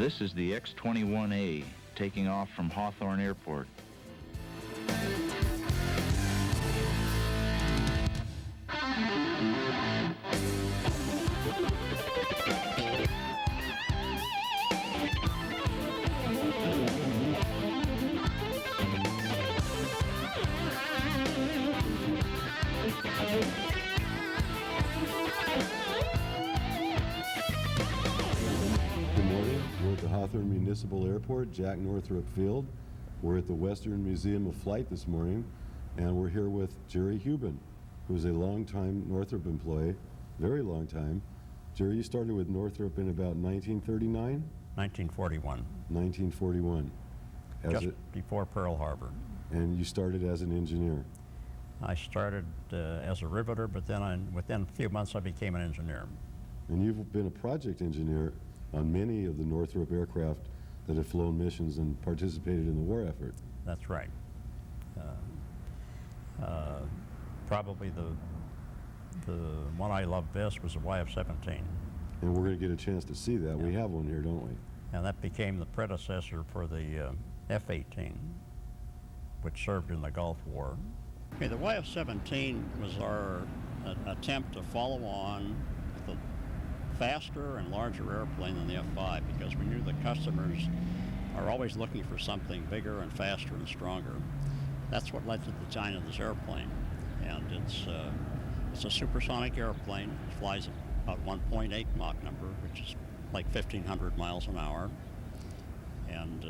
This is the X-21A taking off from Hawthorne Airport. We're at the Hawthorne Municipal Airport, Jack Northrop Field. We're at the Western Museum of Flight this morning, and we're here with Jerry Ruben, who's a long-time Northrop employee, very long time. Jerry, you started with Northrop in about 1939? 1941. 1941. Just before Pearl Harbor. And you started as an engineer? I started as a riveter, but then within a few months I became an engineer. And you've been a project engineer on many of the Northrop aircraft that have flown missions and participated in the war effort. That's right. Probably the one I loved best was the YF-17. And we're going to get a chance to see that. Yeah. We have one here, don't we? And that became the predecessor for the F-18, which served in the Gulf War. Okay, the YF-17 was our attempt to follow on with a faster and larger airplane than the F-5, because we knew the customers are always looking for something bigger and faster and stronger. That's what led to the design of this airplane. And it's a supersonic airplane. It flies about 1.8 Mach number, which is like 1,500 miles an hour. And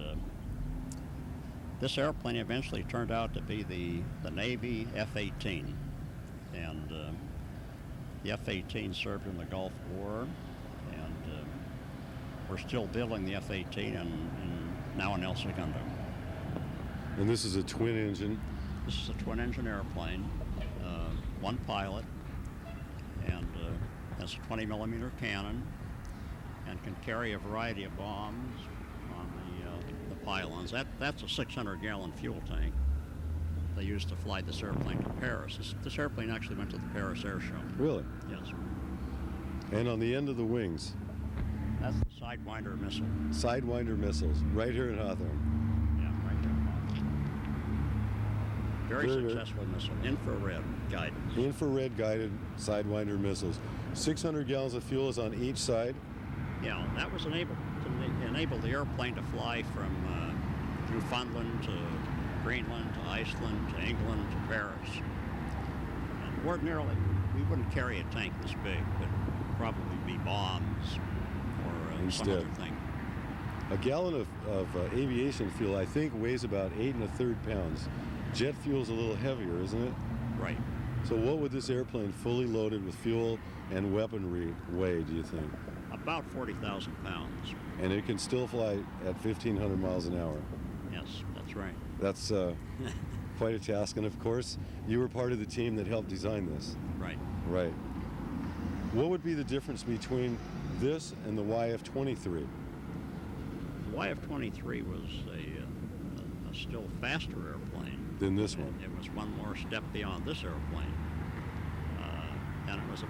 this airplane eventually turned out to be the Navy F-18. And the F-18 served in the Gulf War, and we're still building the F-18 and now in El Segundo. And this is a twin engine? This is a twin engine airplane, one pilot, and has a 20 millimeter cannon and can carry a variety of bombs on the pylons. That's a 600-gallon fuel tank they used to fly this airplane to Paris. This airplane actually went to the Paris Air Show. Really? Yes. And on the end of the wings? That's the Sidewinder missile. Sidewinder missiles, right here in Hawthorne. Yeah, right here in Hawthorne. Very successful missile, infrared guided. Infrared guided Sidewinder missiles. 600 gallons of fuel is on each side? Yeah, that was enabled the airplane to fly from Newfoundland to Greenland to Iceland to England to Paris. And ordinarily, we wouldn't carry a tank this big, but probably be bombs or some other thing. A gallon of aviation fuel, I think, weighs about 8 1/3 pounds. Jet fuel's a little heavier, isn't it? Right. So what would this airplane fully loaded with fuel and weaponry weigh, do you think? About 40,000 pounds. And it can still fly at 1,500 miles an hour. Yes, that's right. That's quite a task, and of course, you were part of the team that helped design this. Right. Right. What would be the difference between this and the YF-23? The YF-23 was a still faster airplane than this one. It was one more step beyond this airplane, and it was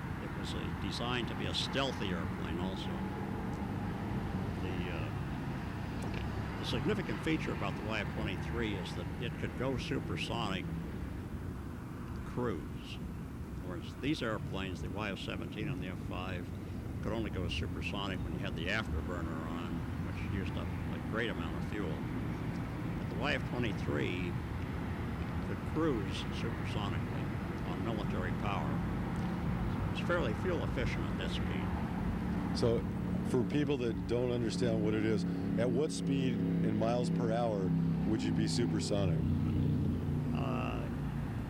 designed to be a stealthy airplane also. The significant feature about the YF-23 is that it could go supersonic cruise. Whereas these airplanes, the YF-17 and the F-5, could only go supersonic when you had the afterburner on, which used up a great amount of fuel. But the YF-23 could cruise supersonically on military power. So it's fairly fuel efficient at that speed. So for people that don't understand what it is, at what speed in miles per hour would you be supersonic?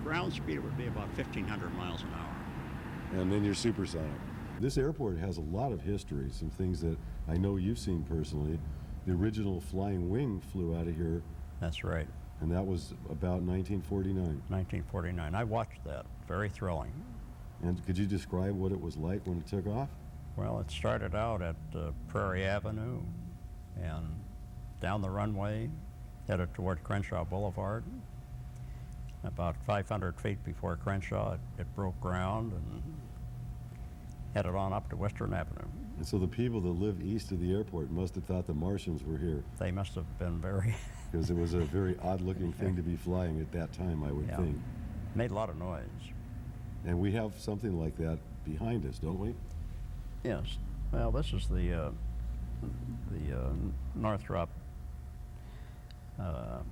Ground speed would be about 1,500 miles an hour. And then you're supersonic. This airport has a lot of history, some things that I know you've seen personally. The original Flying Wing flew out of here. That's right. And that was about 1949. 1949. I watched that. Very thrilling. And could you describe what it was like when it took off? Well, it started out at Prairie Avenue and down the runway, headed toward Crenshaw Boulevard. About 500 feet before Crenshaw, it broke ground and headed on up to Western Avenue. And so the people that live east of the airport must have thought the Martians were here, They must have been very, because it was a very odd-looking thing to be flying at that time, I would Yeah. think. made a lot of noise. And we have something like that behind us, don't we? Yes. Well, this is the Northrop,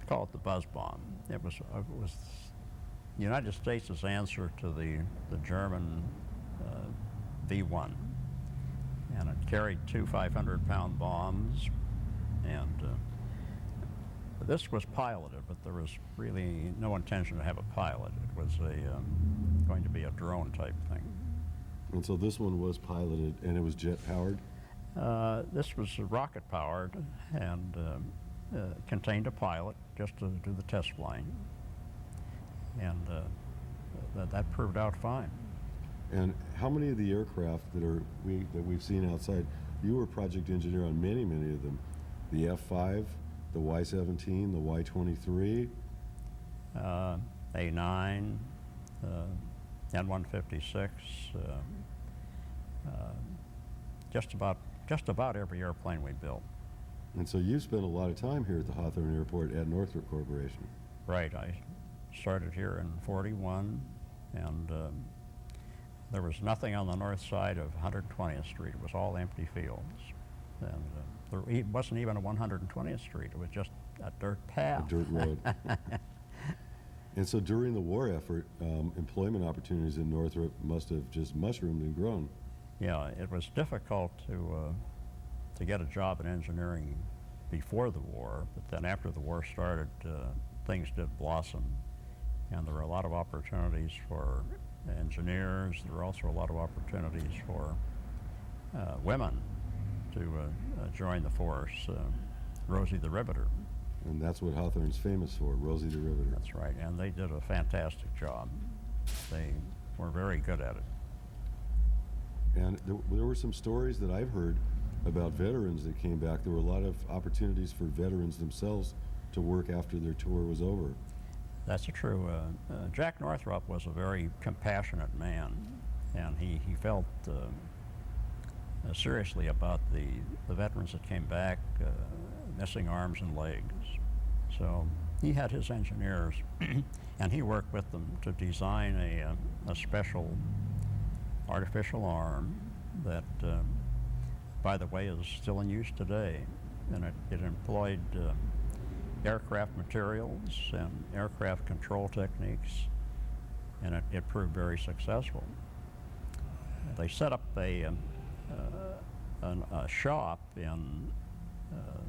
call it the buzz bomb. It was the United States' answer to the German V1, and it carried two 500-pound bombs, and this was piloted, but there was really no intention to have a pilot. It was going to be a drone type thing. And so this one was piloted, and it was jet-powered? This was rocket powered and contained a pilot just to do the test flying, and that proved out fine. And how many of the aircraft that we've seen outside, you were project engineer on many of them, the F-5, the Y-17, the Y-23? A9, N-156, just about every airplane we built. And so you spent a lot of time here at the Hawthorne Airport at Northrop Corporation. Right. I started here in '41, and there was nothing on the north side of 120th Street. It was all empty fields, and there wasn't even a 120th Street. It was just a dirt path. A dirt road. And so during the war effort, employment opportunities in Northrop must have just mushroomed and grown. Yeah, it was difficult to get a job in engineering before the war, but then after the war started, things did blossom, and there were a lot of opportunities for engineers. There were also a lot of opportunities for women to join the force. Rosie the Riveter. And that's what Hawthorne's famous for, Rosie the Riveter. That's right, and they did a fantastic job. They were very good at it. And there were some stories that I've heard about veterans that came back. There were a lot of opportunities for veterans themselves to work after their tour was over. That's true. Jack Northrop was a very compassionate man, and he felt seriously about the veterans that came back missing arms and legs. So he had his engineers, and he worked with them to design a special artificial arm that, by the way, is still in use today. And it employed aircraft materials and aircraft control techniques, and it proved very successful. They set up a shop in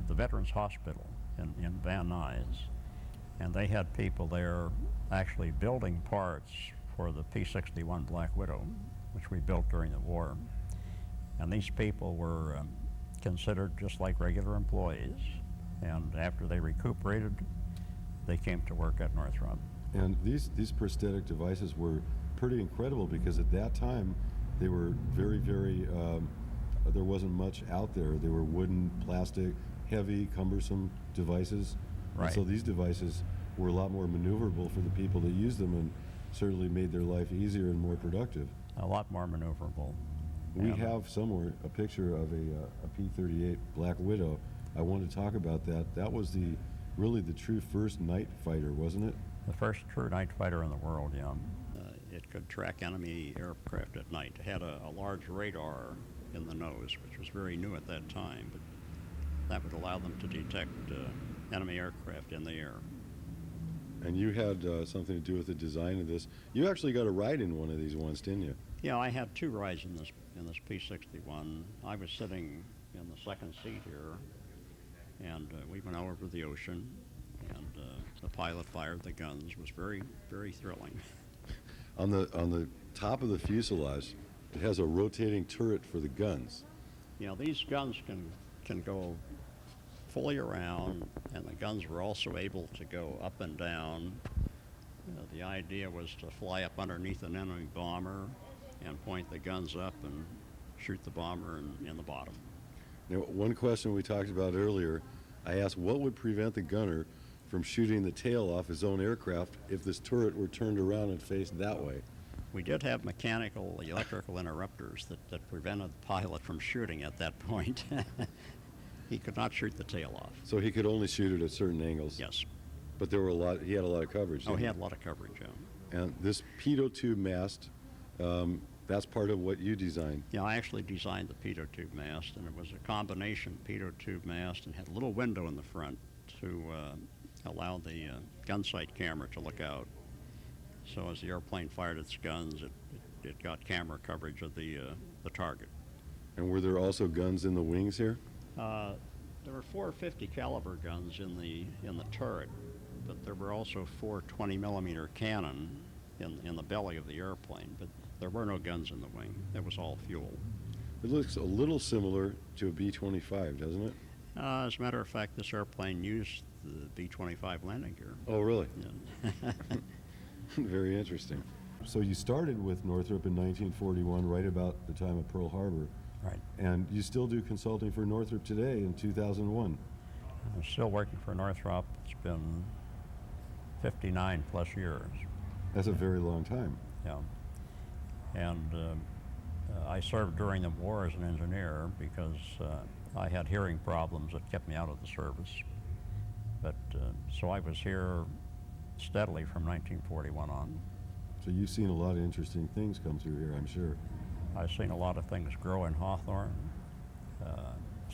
the Veterans Hospital in Van Nuys, and they had people there actually building parts for the P-61 Black Widow, which we built during the war. And these people were considered just like regular employees, and after they recuperated, they came to work at Northrop. And these prosthetic devices were pretty incredible, because at that time they were very, there wasn't much out there. They were wooden, plastic, heavy, cumbersome devices. Right. And so these devices were a lot more maneuverable for the people that used them, and certainly made their life easier and more productive. A lot more maneuverable. We And, have somewhere a picture of a P-38 Black Widow. I want to talk about that. That was really the true first night fighter, wasn't it? the first true night fighter in the world, yeah. It could track enemy aircraft at night. It had a large radar in the nose, which was very new at that time, but that would allow them to detect enemy aircraft in the air. And you had something to do with the design of this. You actually got a ride in one of these once, didn't you? Yeah, I had two rides in this P-61. I was sitting in the second seat here, and we went over the ocean, and the pilot fired the guns. It was very, very thrilling. On the top of the fuselage, it has a rotating turret for the guns. You know, these guns can go fully around, and the guns were also able to go up and down. The idea was to fly up underneath an enemy bomber and point the guns up and shoot the bomber in the bottom. Now, one question we talked about earlier, I asked what would prevent the gunner from shooting the tail off his own aircraft if this turret were turned around and faced that way? We did have mechanical electrical interrupters that prevented the pilot from shooting at that point. He could not shoot the tail off. So he could only shoot it at certain angles. Yes. But there were he had a lot of coverage. Oh, didn't he had a lot of coverage, yeah. And this pitot tube mast, that's part of what you designed. Yeah, I actually designed the pitot tube mast, and it was a combination pitot tube mast and had a little window in the front to allow the gun sight camera to look out. So as the airplane fired its guns, it got camera coverage of the target. And were there also guns in the wings here? There were 450 caliber guns in the turret, but there were also 4 20-millimeter cannon in the belly of the airplane. But there were no guns in the wing. It was all fuel. It looks a little similar to a B-25, doesn't it? As a matter of fact, this airplane used the B-25 landing gear. Oh, really? Yeah. Very interesting. So you started with Northrop in 1941, right about the time of Pearl Harbor. Right. And you still do consulting for Northrop today in 2001. I'm still working for Northrop. It's been 59 plus years. That's a very long time. Yeah. And I served during the war as an engineer because I had hearing problems that kept me out of the service. But so I was here steadily from 1941 on. So you've seen a lot of interesting things come through here, I'm sure. I've seen a lot of things grow in Hawthorne,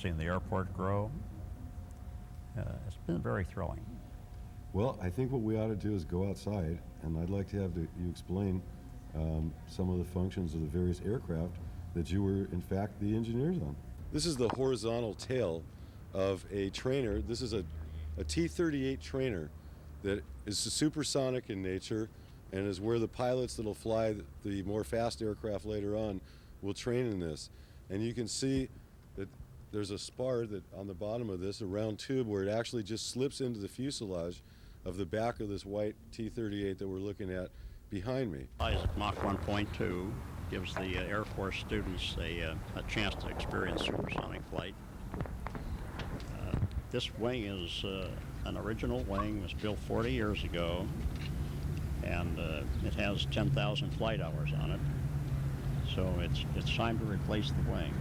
seen the airport grow. It's been very thrilling. Well, I think what we ought to do is go outside, and I'd like to have you explain some of the functions of the various aircraft that you were, in fact, the engineers on. This is the horizontal tail of a trainer. This is a T-38 trainer that is supersonic in nature and is where the pilots that'll fly the more fast aircraft later on will train in this. And you can see that there's a spar that on the bottom of this, a round tube, where it actually just slips into the fuselage of the back of this white T-38 that we're looking at behind me. At Mach 1.2 gives the Air Force students a chance to experience supersonic flight. This wing is an original wing. It was built 40 years ago, and it has 10,000 flight hours on it. So it's time to replace the wing.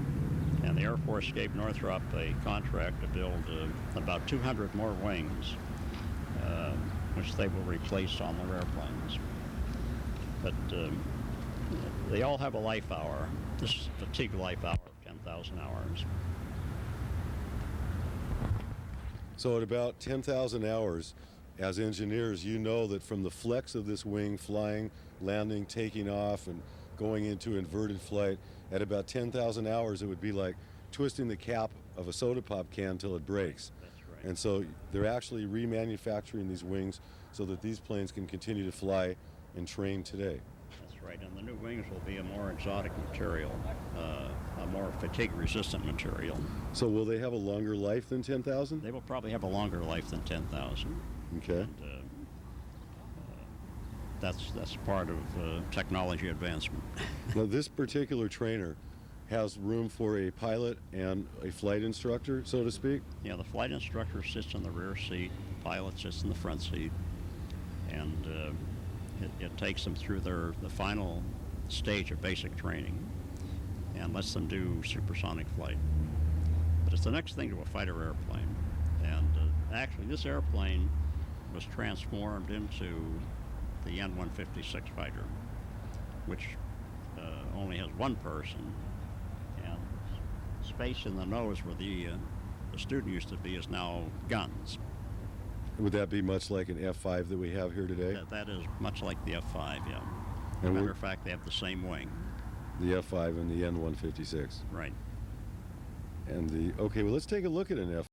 And the Air Force gave Northrop a contract to build about 200 more wings, which they will replace on their airplanes. But they all have a life hour. This is a fatigue life hour of 10,000 hours. So at about 10,000 hours, as engineers, you know that from the flex of this wing flying, landing, taking off, and going into inverted flight, at about 10,000 hours, it would be like twisting the cap of a soda pop can till it breaks. That's right. And so they're actually remanufacturing these wings so that these planes can continue to fly and train today. That's right, and the new wings will be a more exotic material, a more fatigue-resistant material. So will they have a longer life than 10,000? They will probably have a longer life than 10,000. Okay. And, that's part of technology advancement. Now this particular trainer has room for a pilot and a flight instructor, so to speak? Yeah, the flight instructor sits in the rear seat, the pilot sits in the front seat, and it takes them through the final stage of basic training and lets them do supersonic flight. But it's the next thing to a fighter airplane. And actually, this airplane was transformed into the N-156 fighter, which only has one person, and space in the nose where the student used to be is now guns. Would that be much like an F-5 that we have here today? That is much like the F-5, yeah. As a And matter of fact, they have the same wing. The F-5 and the N-156. Right. And okay, well, let's take a look at an F-5.